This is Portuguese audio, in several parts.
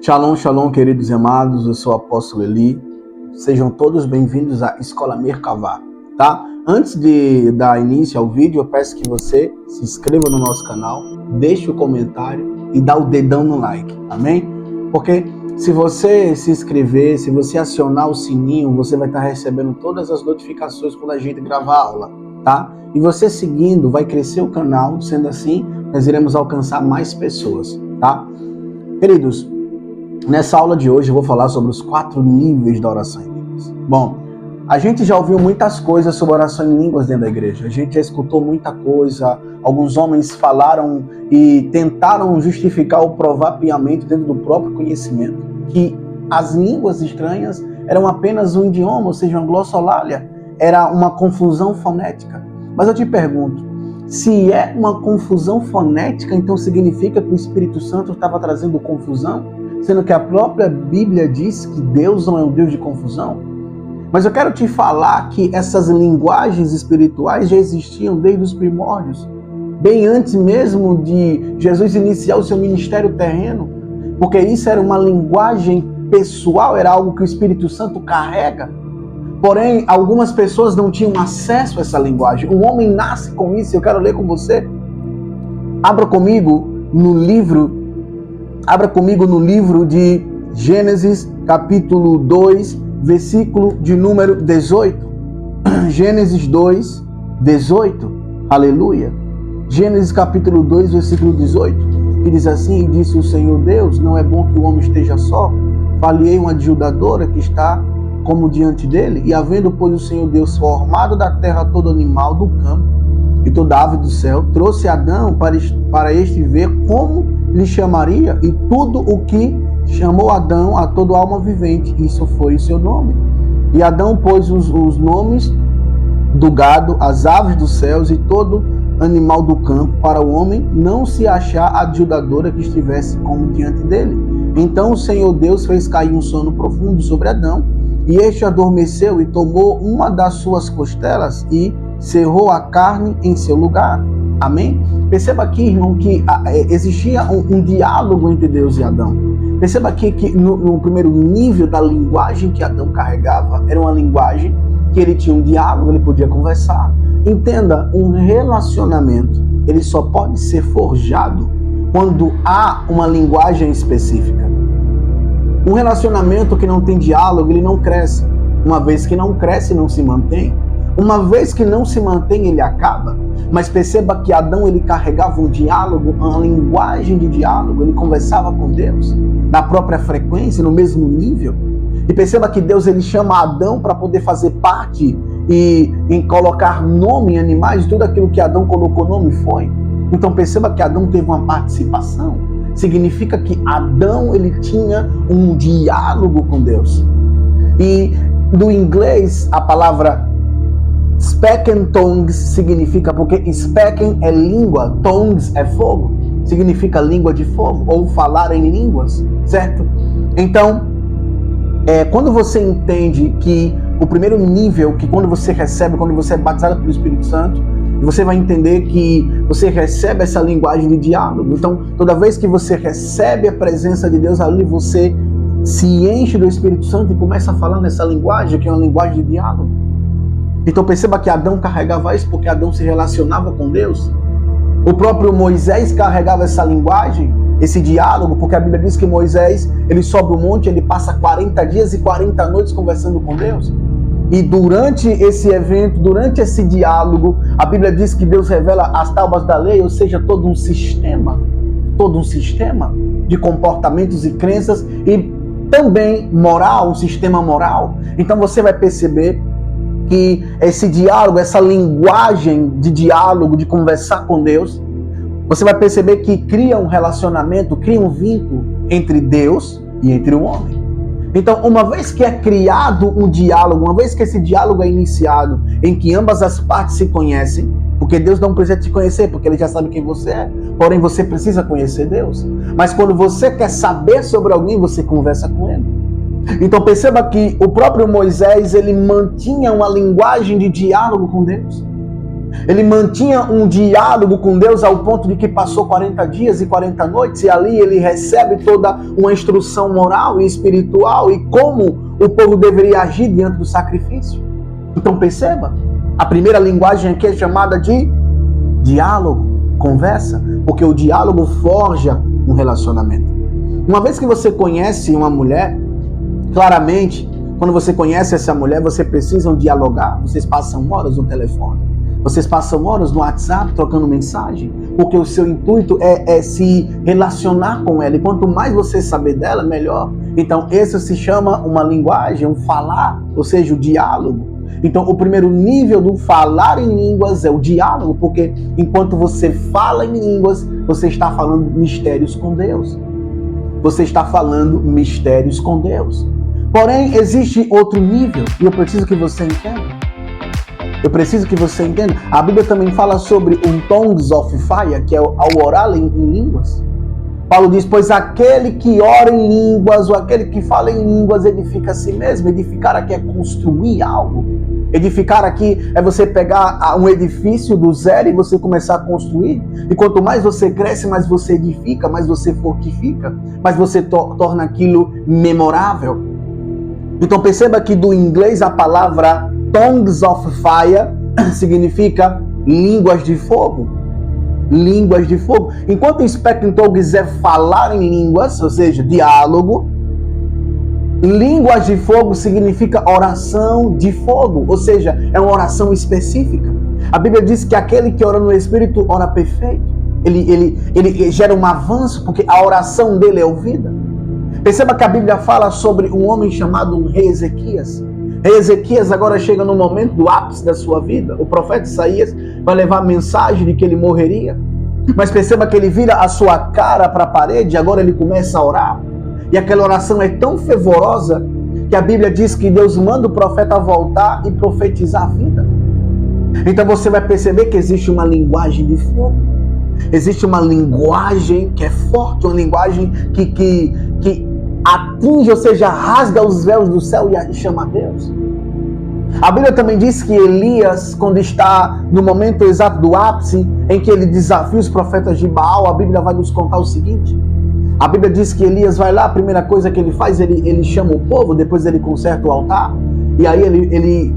Shalom, shalom, queridos e amados, eu sou o apóstolo Eli. Sejam todos bem-vindos à Escola Merkavá, tá? Antes de dar início ao vídeo, eu peço que você se inscreva no nosso canal, deixe o comentário e dá o dedão no like, amém? Porque se você se inscrever, se você acionar o sininho, você vai estar recebendo todas as notificações quando a gente gravar a aula, tá? E você seguindo, vai crescer o canal, sendo assim, nós iremos alcançar mais pessoas, tá? Queridos, nessa aula de hoje eu vou falar sobre os 4 níveis da oração em línguas. Bom, a gente já ouviu muitas coisas sobre oração em línguas dentro da igreja. A gente já escutou muita coisa. Alguns homens falaram e tentaram justificar ou provar piamente dentro do próprio conhecimento que as línguas estranhas eram apenas um idioma, ou seja, uma glossolalia. Era uma confusão fonética. Mas eu te pergunto, se é uma confusão fonética, então significa que o Espírito Santo estava trazendo confusão? Sendo que a própria Bíblia diz que Deus não é um Deus de confusão. Mas eu quero te falar que essas linguagens espirituais já existiam desde os primórdios, bem antes mesmo de Jesus iniciar o seu ministério terreno, porque isso era uma linguagem pessoal, era algo que o Espírito Santo carrega. Porém, algumas pessoas não tinham acesso a essa linguagem. O homem nasce com isso, eu quero ler com você. Abra comigo no livro de Gênesis, capítulo 2, versículo de número 18. Gênesis 2, 18. Aleluia. Gênesis, capítulo 2, versículo 18. Que diz assim: E disse o Senhor Deus, não é bom que o homem esteja só. Falei uma ajudadora que está como diante dele. E havendo, pois, o Senhor Deus formado da terra todo animal do campo e toda ave do céu, trouxe Adão para este ver como lhe chamaria, e tudo o que chamou Adão a toda alma vivente, isso foi o seu nome. E Adão pôs os nomes do gado, as aves dos céus e todo animal do campo, para o homem não se achar ajudadora que estivesse como diante dele. Então o Senhor Deus fez cair um sono profundo sobre Adão, e este adormeceu e tomou uma das suas costelas e cerrou a carne em seu lugar. Amém? Perceba aqui, irmão, que existia um diálogo entre Deus e Adão. Perceba aqui que no primeiro nível da linguagem que Adão carregava, era uma linguagem que ele tinha um diálogo, ele podia conversar. Entenda, um relacionamento, ele só pode ser forjado quando há uma linguagem específica. Um relacionamento que não tem diálogo, ele não cresce. Uma vez que não cresce, não se mantém. Uma vez que não se mantém, ele acaba. Mas perceba que Adão, ele carregava um diálogo, uma linguagem de diálogo, ele conversava com Deus, na própria frequência, no mesmo nível. E perceba que Deus, ele chama Adão para poder fazer parte e em colocar nome em animais, tudo aquilo que Adão colocou nome foi. Então perceba que Adão teve uma participação. Significa que Adão, ele tinha um diálogo com Deus. E no inglês, a palavra Speaking tongues significa, porque speaking é língua, tongues é fogo, significa língua de fogo, ou falar em línguas, certo? Então, quando você entende que o primeiro nível, que quando você recebe, quando você é batizado pelo Espírito Santo, você vai entender que você recebe essa linguagem de diálogo. Então, toda vez que você recebe a presença de Deus ali, você se enche do Espírito Santo e começa a falar nessa linguagem, que é uma linguagem de diálogo. Então perceba que Adão carregava isso porque Adão se relacionava com Deus. O próprio Moisés carregava essa linguagem, esse diálogo, porque a Bíblia diz que Moisés, ele sobe o monte, ele passa 40 dias e 40 noites conversando com Deus. E durante esse evento, durante esse diálogo, a Bíblia diz que Deus revela as tábuas da lei, ou seja, todo um sistema de comportamentos e crenças e também moral, um sistema moral. Então você vai perceber que esse diálogo, essa linguagem de diálogo, de conversar com Deus, você vai perceber que cria um relacionamento, cria um vínculo entre Deus e entre o homem. Então, uma vez que é criado um diálogo, uma vez que esse diálogo é iniciado, em que ambas as partes se conhecem, porque Deus não precisa te conhecer, porque Ele já sabe quem você é, porém você precisa conhecer Deus. Mas quando você quer saber sobre alguém, você conversa com Ele. Então perceba que o próprio Moisés, ele mantinha uma linguagem de diálogo com Deus. Ele mantinha um diálogo com Deus ao ponto de que passou 40 dias e 40 noites e ali ele recebe toda uma instrução moral e espiritual e como o povo deveria agir diante do sacrifício. Então perceba, a primeira linguagem aqui é chamada de diálogo, conversa, porque o diálogo forja um relacionamento. Uma vez que você conhece uma mulher, claramente, quando você conhece essa mulher, vocês precisam dialogar. Vocês passam horas no telefone, vocês passam horas no WhatsApp trocando mensagem, porque o seu intuito é se relacionar com ela. E quanto mais você saber dela, melhor. Então, isso se chama uma linguagem, um falar, ou seja, o diálogo. Então, o primeiro nível do falar em línguas é o diálogo, porque enquanto você fala em línguas, você está falando mistérios com Deus. Você está falando mistérios com Deus. Porém, existe outro nível, e eu preciso que você entenda. Eu preciso que você entenda. A Bíblia também fala sobre um tongues of fire, que é ao orar em línguas. Paulo diz, pois aquele que ora em línguas, ou aquele que fala em línguas, edifica a si mesmo. Edificar aqui é construir algo. Edificar aqui é você pegar um edifício do zero e você começar a construir. E quanto mais você cresce, mais você edifica, mais você fortifica, mais você torna aquilo memorável. Então perceba que do inglês a palavra tongues of fire significa línguas de fogo. Línguas de fogo. Enquanto o speaking tongues é falar em línguas, ou seja, diálogo, línguas de fogo significa oração de fogo, ou seja, é uma oração específica. A Bíblia diz que aquele que ora no Espírito ora perfeito. Ele gera um avanço porque a oração dele é ouvida. Perceba que a Bíblia fala sobre um homem chamado rei Ezequias. Rei Ezequias agora chega no momento do ápice da sua vida. O profeta Isaías vai levar a mensagem de que ele morreria. Mas perceba que ele vira a sua cara para a parede e agora ele começa a orar. E aquela oração é tão fervorosa que a Bíblia diz que Deus manda o profeta voltar e profetizar a vida. Então você vai perceber que existe uma linguagem de fogo. Existe uma linguagem que é forte, uma linguagem que atinge, ou seja, rasga os véus do céu e chama a Deus. A Bíblia também diz que Elias, quando está no momento exato do ápice, em que ele desafia os profetas de Baal, a Bíblia vai nos contar o seguinte. A Bíblia diz que Elias vai lá, a primeira coisa que ele faz, ele chama o povo, depois ele conserta o altar, e aí ele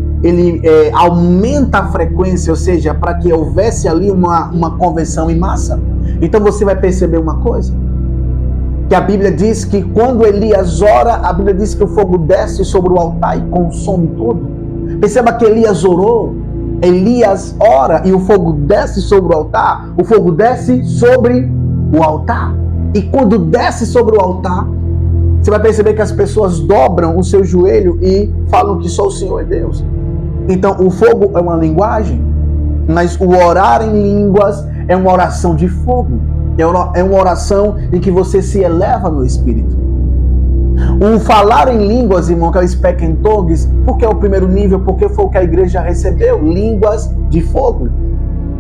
aumenta a frequência, ou seja, para que houvesse ali uma conversão em massa. Então você vai perceber uma coisa, que a Bíblia diz que quando Elias ora, a Bíblia diz que o fogo desce sobre o altar e consome tudo. Perceba que Elias orou, Elias ora e o fogo desce sobre o altar, o fogo desce sobre o altar. E quando desce sobre o altar, você vai perceber que as pessoas dobram o seu joelho e falam que só o Senhor é Deus. Então o fogo é uma linguagem, mas o orar em línguas é uma oração de fogo. É uma oração em que você se eleva no Espírito. O falar em línguas, irmão, que é o speaking tongues, porque é o primeiro nível, porque foi o que a igreja recebeu, línguas de fogo.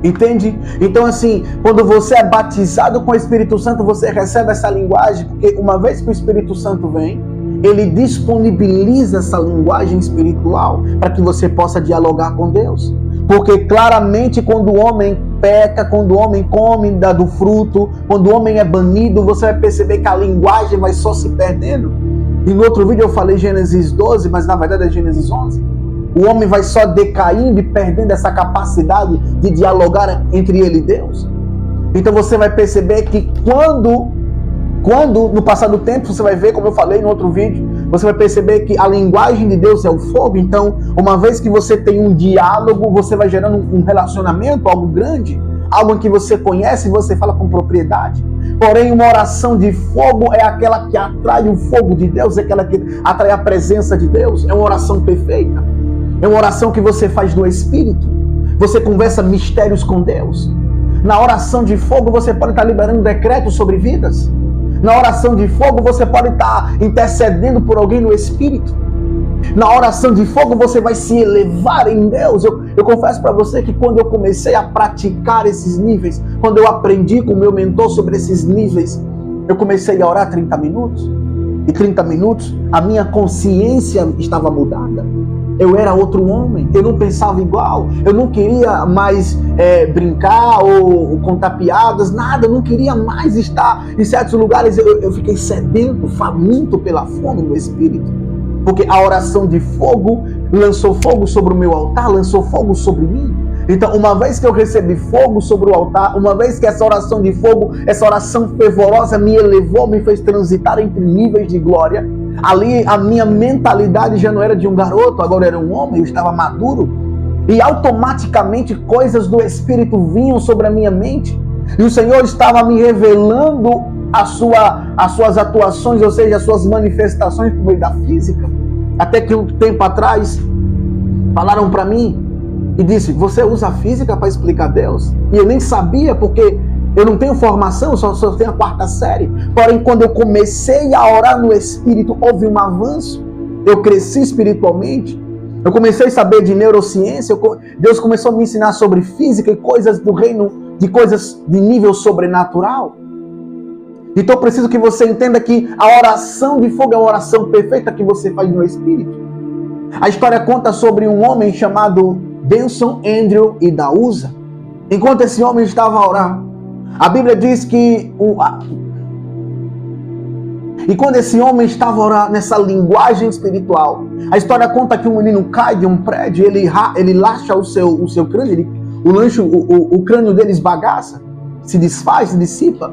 Entende? Então assim, quando você é batizado com o Espírito Santo, você recebe essa linguagem, porque uma vez que o Espírito Santo vem, ele disponibiliza essa linguagem espiritual para que você possa dialogar com Deus. Porque claramente quando o homem peca, quando o homem come do fruto, quando o homem é banido, você vai perceber que a linguagem vai só se perdendo. E no outro vídeo eu falei Gênesis 12, mas na verdade é Gênesis 11. O homem vai só decaindo e perdendo essa capacidade de dialogar entre ele e Deus. Então você vai perceber que quando no passar do tempo, você vai ver, como eu falei no outro vídeo, você vai perceber que a linguagem de Deus é o fogo. Então, uma vez que você tem um diálogo, você vai gerando um relacionamento, algo grande, algo em que você conhece e você fala com propriedade. Porém, uma oração de fogo é aquela que atrai o fogo de Deus, é aquela que atrai a presença de Deus. É uma oração perfeita. É uma oração que você faz no Espírito. Você conversa mistérios com Deus. Na oração de fogo, você pode estar liberando decretos sobre vidas. Na oração de fogo, você pode estar intercedendo por alguém no Espírito. Na oração de fogo, você vai se elevar em Deus. Eu confesso para você que quando eu comecei a praticar esses níveis, quando eu aprendi com o meu mentor sobre esses níveis, eu comecei a orar 30 minutos. E 30 minutos, a minha consciência estava mudada. Eu era outro homem, eu não pensava igual, eu não queria mais brincar ou contar piadas, nada, eu não queria mais estar em certos lugares. Eu fiquei sedento, faminto pela fome no espírito, porque a oração de fogo lançou fogo sobre o meu altar, lançou fogo sobre mim. Então, uma vez que eu recebi fogo sobre o altar, uma vez que essa oração de fogo, essa oração fervorosa me elevou, me fez transitar entre níveis de glória, ali a minha mentalidade já não era de um garoto, agora era um homem, eu estava maduro. E automaticamente coisas do Espírito vinham sobre a minha mente. E o Senhor estava me revelando as suas atuações, ou seja, as suas manifestações por meio da física. Até que um tempo atrás, falaram para mim e disse: você usa a física para explicar Deus? E eu nem sabia, porque eu não tenho formação, só tenho a 4ª série. Porém, quando eu comecei a orar no Espírito, houve um avanço. Eu cresci espiritualmente. Eu comecei a saber de neurociência. Deus começou a me ensinar sobre física e coisas do reino, de coisas de nível sobrenatural. Então eu preciso que você entenda que a oração de fogo é uma oração perfeita que você faz no Espírito. A história conta sobre um homem chamado Benson Andrew Idaúza. Enquanto esse homem estava a orar, a Bíblia diz que e quando esse homem estava a orar nessa linguagem espiritual, a história conta que um menino cai de um prédio, ele laxa o seu crânio, o crânio dele esbagaça, se desfaz, se dissipa.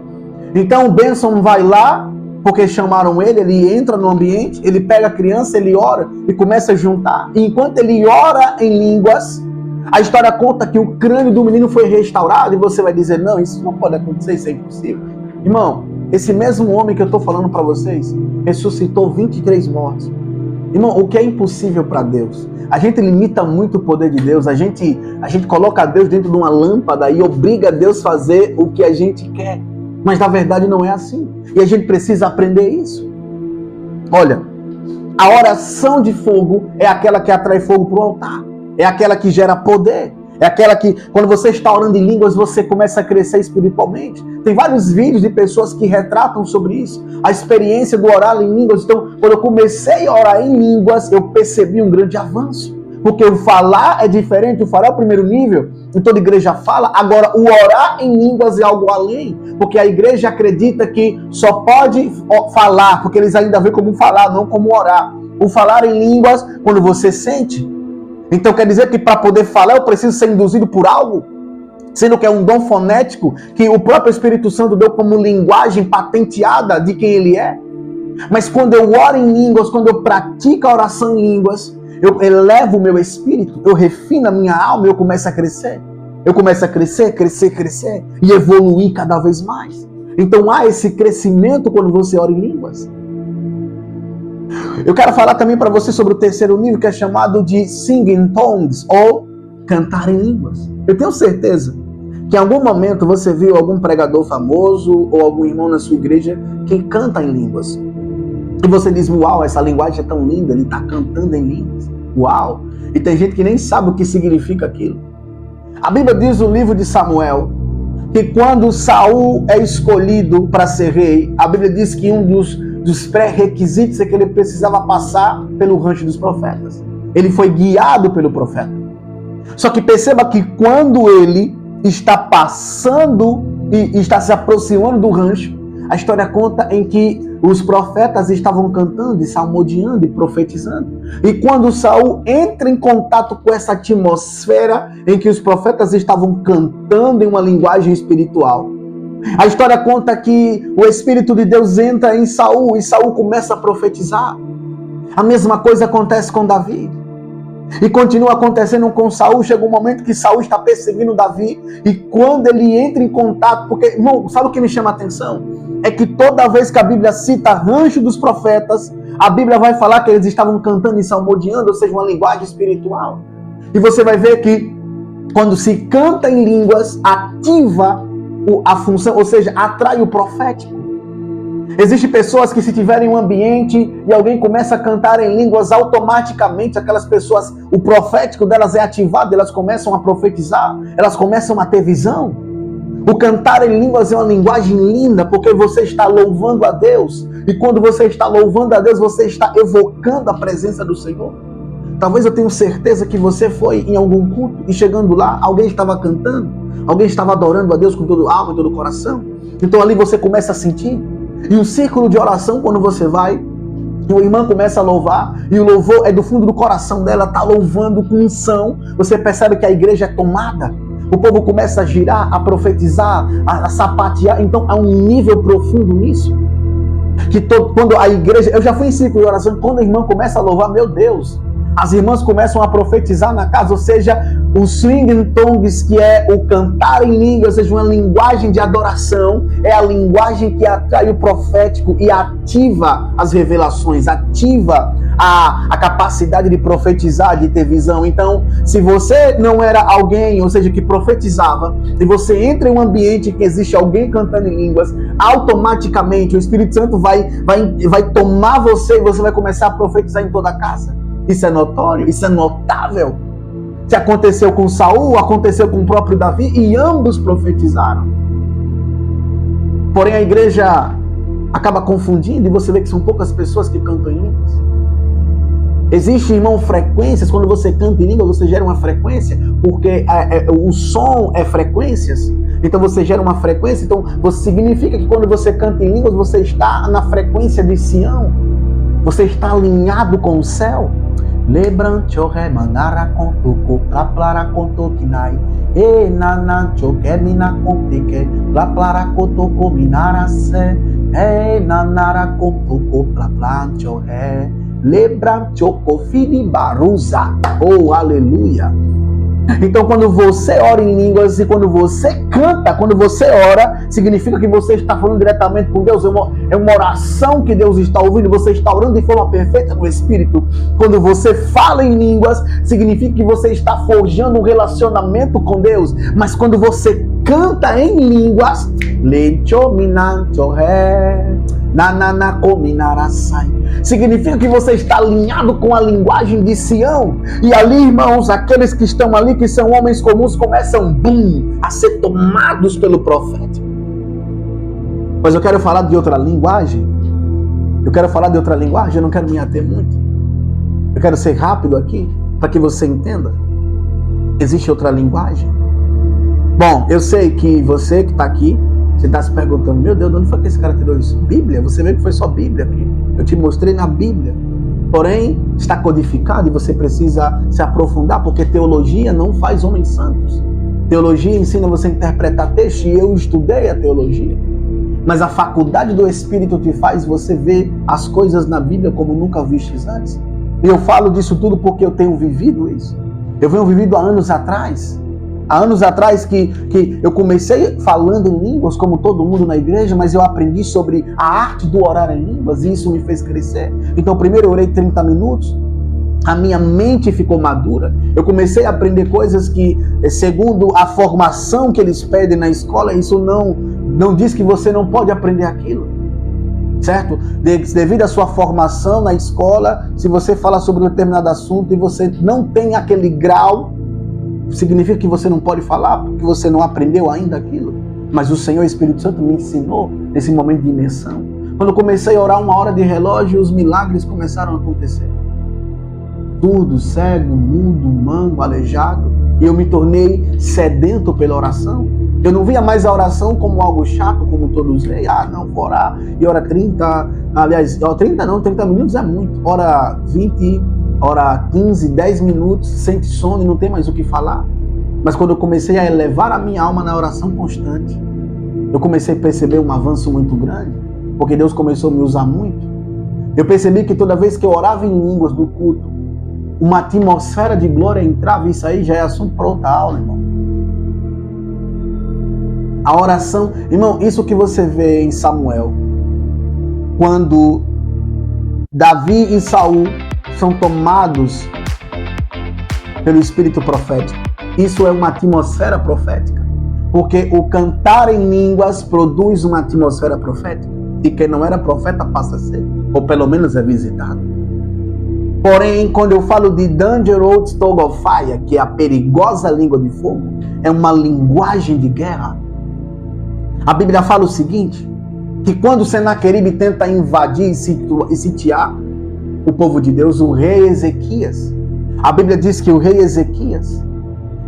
Então o Benson vai lá, porque chamaram ele entra no ambiente, ele pega a criança, ele ora e começa a juntar. E enquanto ele ora em línguas, a história conta que o crânio do menino foi restaurado. E você vai dizer: não, isso não pode acontecer, isso é impossível. Irmão, esse mesmo homem que eu estou falando para vocês ressuscitou 23 mortos. Irmão, o que é impossível para Deus? A gente limita muito o poder de Deus, a gente coloca Deus dentro de uma lâmpada e obriga Deus a fazer o que a gente quer. Mas na verdade não é assim. E a gente precisa aprender isso. Olha, a oração de fogo é aquela que atrai fogo para o altar. É aquela que gera poder. É aquela que, quando você está orando em línguas, você começa a crescer espiritualmente. Tem vários vídeos de pessoas que retratam sobre isso. A experiência do orar em línguas. Então, quando eu comecei a orar em línguas, eu percebi um grande avanço. Porque o falar é diferente, o falar é o primeiro nível, e toda igreja fala. Agora, o orar em línguas é algo além, porque a igreja acredita que só pode falar, porque eles ainda veem como falar, não como orar. O falar em línguas, quando você sente. Então quer dizer que para poder falar eu preciso ser induzido por algo? Sendo que é um dom fonético que o próprio Espírito Santo deu como linguagem patenteada de quem ele é. Mas quando eu oro em línguas, quando eu pratico a oração em línguas, eu elevo o meu espírito, eu refino a minha alma e eu começo a crescer. Eu começo a crescer e evoluir cada vez mais. Então há esse crescimento quando você ora em línguas. Eu quero falar também para você sobre o 3º nível, que é chamado de Sing in Tongues, ou cantar em línguas. Eu tenho certeza que em algum momento você viu algum pregador famoso ou algum irmão na sua igreja que canta em línguas. E você diz: uau, essa linguagem é tão linda, ele está cantando em línguas. Uau! E tem gente que nem sabe o que significa aquilo. A Bíblia diz no livro de Samuel que quando Saul é escolhido para ser rei, a Bíblia diz que um dos pré-requisitos é que ele precisava passar pelo rancho dos profetas. Ele foi guiado pelo profeta. Só que perceba que quando ele está passando e está se aproximando do rancho, a história conta em que os profetas estavam cantando e salmodiando e profetizando. E quando Saul entra em contato com essa atmosfera em que os profetas estavam cantando em uma linguagem espiritual, a história conta que o Espírito de Deus entra em Saul e Saul começa a profetizar. A mesma coisa acontece com Davi. E continua acontecendo com Saul. Chega um momento que Saul está perseguindo Davi. E quando ele entra em contato... Porque, irmão, sabe o que me chama a atenção? É que toda vez que a Bíblia cita rancho dos profetas, a Bíblia vai falar que eles estavam cantando e salmodiando, ou seja, uma linguagem espiritual. E você vai ver que quando se canta em línguas, ativa a função, ou seja, atrai o profético. Existem pessoas que, se tiverem um ambiente e alguém começa a cantar em línguas, automaticamente aquelas pessoas, o profético delas é ativado, elas começam a profetizar, elas começam a ter visão. O cantar em línguas é uma linguagem linda, porque você está louvando a Deus. E quando você está louvando a Deus, você está evocando a presença do Senhor. Talvez eu tenha certeza que você foi em algum culto e chegando lá, alguém estava cantando, alguém estava adorando a Deus com todo alma e todo coração. Então ali você começa a sentir. E o círculo de oração, quando você vai, e o irmão começa a louvar, e o louvor é do fundo do coração dela, está louvando com unção, você percebe que a igreja é tomada. O povo começa a girar, a profetizar, a sapatear. Então há um nível profundo nisso. Que quando a igreja... Eu já fui em círculo de oração, quando a irmã começa a louvar, meu Deus, as irmãs começam a profetizar na casa, ou seja, o swing tongues, que é o cantar em língua, ou seja, uma linguagem de adoração, é a linguagem que atrai o profético e ativa as revelações, ativa a capacidade de profetizar, de ter visão. Então, se você não era alguém, ou seja, que profetizava, e você entra em um ambiente que existe alguém cantando em línguas, automaticamente o Espírito Santo vai tomar você e você vai começar a profetizar em toda a casa. Isso é notório, isso é notável. Se aconteceu com Saul, aconteceu com o próprio Davi, e ambos profetizaram. Porém, a igreja acaba confundindo, e você vê que são poucas pessoas que cantam em línguas. Existe, irmão, frequências. Quando você canta em língua, você gera uma frequência, porque o som é frequências. Então você gera uma frequência. Então significa que quando você canta em línguas, você está na frequência de Sião. Você está alinhado com o céu. Lebrancho remanara contuco plaplara contokinai e nanancho kemina contike plaplara contoco minarase e nanara contuco plaplancho re lebrancho kofini baruza. Oh, aleluia! Então, quando você ora em línguas e quando você canta, quando você ora, significa que você está falando diretamente com Deus. É uma oração que Deus está ouvindo. Você está orando de forma perfeita no Espírito. Quando você fala em línguas, significa que você está forjando um relacionamento com Deus. Mas quando você canta em línguas, significa que você está alinhado com a linguagem de Sião. E ali, irmãos, aqueles que estão ali, que são homens comuns, começam a ser tomados pelo profeta. Mas eu quero falar de outra linguagem. Eu não quero me ater muito. Eu quero ser rápido aqui, para que você entenda. Existe outra linguagem. Bom, eu sei que você que está aqui, você está se perguntando, meu Deus, de onde foi que esse cara tirou isso? Bíblia? Você vê que foi só Bíblia aqui. Eu te mostrei na Bíblia. Porém, está codificado e você precisa se aprofundar, porque teologia não faz homens santos. Teologia ensina você a interpretar texto, e eu estudei a teologia. Mas a faculdade do Espírito te faz você ver as coisas na Bíblia como nunca vistes antes. E eu falo disso tudo porque eu tenho vivido isso. Eu venho vivido há anos atrás. Há anos atrás que eu comecei falando em línguas, como todo mundo na igreja, mas eu aprendi sobre a arte do orar em línguas, e isso me fez crescer. Então, primeiro eu orei 30 minutos, a minha mente ficou madura, eu comecei a aprender coisas que, segundo a formação que eles pedem na escola, isso não diz que você não pode aprender aquilo, certo? Devido à sua formação na escola, se você fala sobre um determinado assunto e você não tem aquele grau, significa que você não pode falar, porque você não aprendeu ainda aquilo. Mas o Senhor Espírito Santo me ensinou nesse momento de imersão. Quando eu comecei a orar 1 hora de relógio, os milagres começaram a acontecer. Tudo, cego, mudo, manco, aleijado. E eu me tornei sedento pela oração. Eu não via mais a oração como algo chato, como todos veem. Não, vou orar. E hora 30, aliás, 30 minutos é muito. Hora 20, hora 15, 10 minutos, sente sono e não tem mais o que falar. Mas quando eu comecei a elevar a minha alma na oração constante, eu comecei a perceber um avanço muito grande, porque Deus começou a me usar muito. Eu percebi que toda vez que eu orava em línguas do culto, uma atmosfera de glória entrava, e isso aí já é assunto para outra aula, irmão. A oração, irmão, isso que você vê em Samuel, quando Davi e Saul são tomados pelo Espírito profético. Isso é uma atmosfera profética, porque o cantar em línguas produz uma atmosfera profética, e quem não era profeta passa a ser, ou pelo menos é visitado. Porém, quando eu falo de Dangerous Tongue of Fire, que é a perigosa língua de fogo, é uma linguagem de guerra. A Bíblia fala o seguinte, que quando Senaqueribe tenta invadir e sitiar o povo de Deus, o rei Ezequias, A Bíblia diz que o rei Ezequias,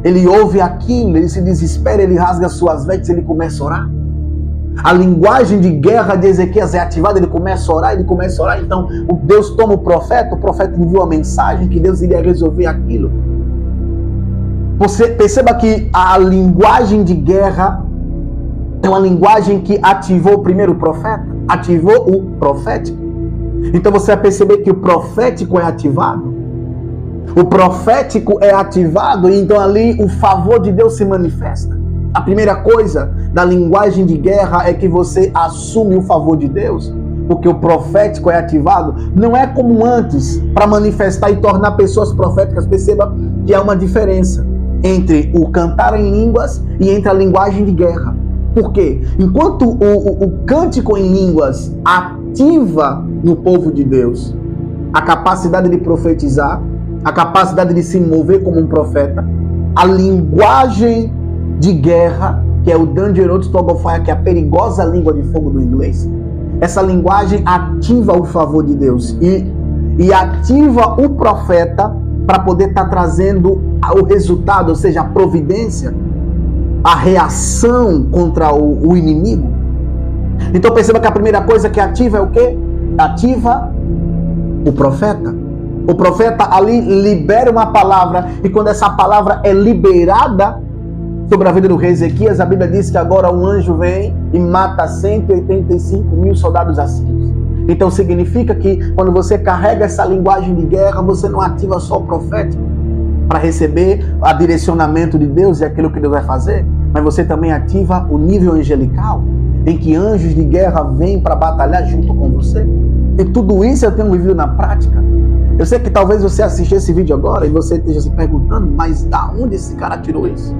ele ouve aquilo, ele se desespera, ele rasga suas vestes, ele começa a orar. A linguagem de guerra de Ezequias é ativada, ele começa a orar, então Deus toma o profeta enviou a mensagem que Deus iria resolver aquilo. Você perceba que a linguagem de guerra é uma linguagem que ativou o primeiro profeta, ativou o profético. Então você vai perceber que o profético é ativado. O profético é ativado e então ali o favor de Deus se manifesta. A primeira coisa da linguagem de guerra é que você assume o favor de Deus, porque o profético é ativado. Não é como antes, para manifestar e tornar pessoas proféticas. Perceba que há uma diferença entre o cantar em línguas e entre a linguagem de guerra. Por quê? Enquanto o cântico em línguas ativa no povo de Deus a capacidade de profetizar, a capacidade de se mover como um profeta, a linguagem de guerra, que é o Dangerous Tongue of Fire, que é a perigosa língua de fogo do inglês, essa linguagem ativa o favor de Deus e ativa o profeta para poder estar trazendo o resultado, ou seja, a providência, a reação contra o inimigo. Então perceba que a primeira coisa que ativa é o quê? Ativa o profeta. O profeta ali libera uma palavra, e quando essa palavra é liberada sobre a vida do rei Ezequias, a Bíblia diz que agora um anjo vem e mata 185 mil soldados assírios. Então significa que quando você carrega essa linguagem de guerra, você não ativa só o profético para receber o direcionamento de Deus e aquilo que Deus vai fazer, mas você também ativa o nível angelical, em que anjos de guerra vêm para batalhar junto com você. E tudo isso eu tenho vivido na prática. Eu sei que talvez você assista esse vídeo agora e você esteja se perguntando, mas da onde esse cara tirou isso?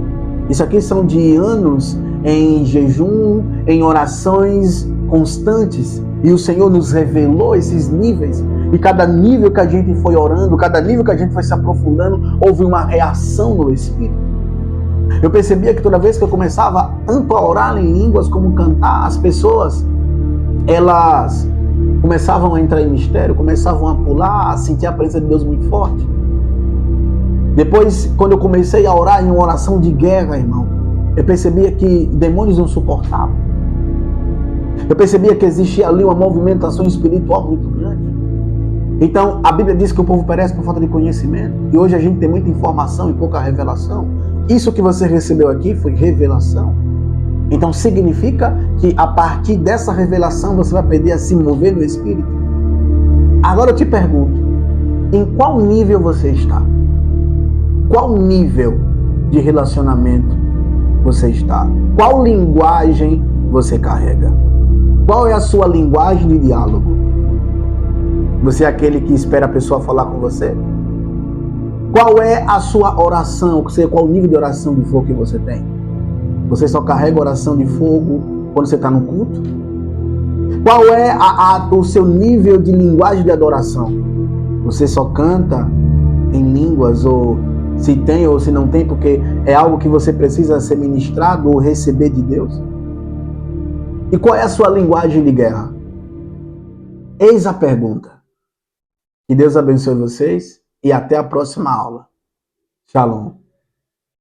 Isso aqui são de anos em jejum, em orações constantes. E o Senhor nos revelou esses níveis. E cada nível que a gente foi orando, cada nível que a gente foi se aprofundando, houve uma reação no Espírito. Eu percebia que toda vez que eu começava tanto a orar em línguas como cantar, as pessoas, elas começavam a entrar em mistério, começavam a pular, a sentir a presença de Deus muito forte. Depois, quando eu comecei a orar em uma oração de guerra, irmão, eu percebia que demônios não suportavam. Eu percebia que existia ali uma movimentação espiritual muito grande. Então, a Bíblia diz que o povo perece por falta de conhecimento. E hoje a gente tem muita informação e pouca revelação. Isso que você recebeu aqui foi revelação. Então, significa que a partir dessa revelação você vai aprender a se mover no Espírito. Agora eu te pergunto, em qual nível você está? Qual nível de relacionamento você está? Qual linguagem você carrega? Qual é a sua linguagem de diálogo? Você é aquele que espera a pessoa falar com você? Qual é a sua oração? Qual o nível de oração de fogo que você tem? Você só carrega oração de fogo quando você está no culto? Qual é o seu nível de linguagem de adoração? Você só canta em línguas, ou se tem ou se não tem, porque é algo que você precisa ser ministrado ou receber de Deus? E qual é a sua linguagem de guerra? Eis a pergunta. Que Deus abençoe vocês e até a próxima aula. Shalom.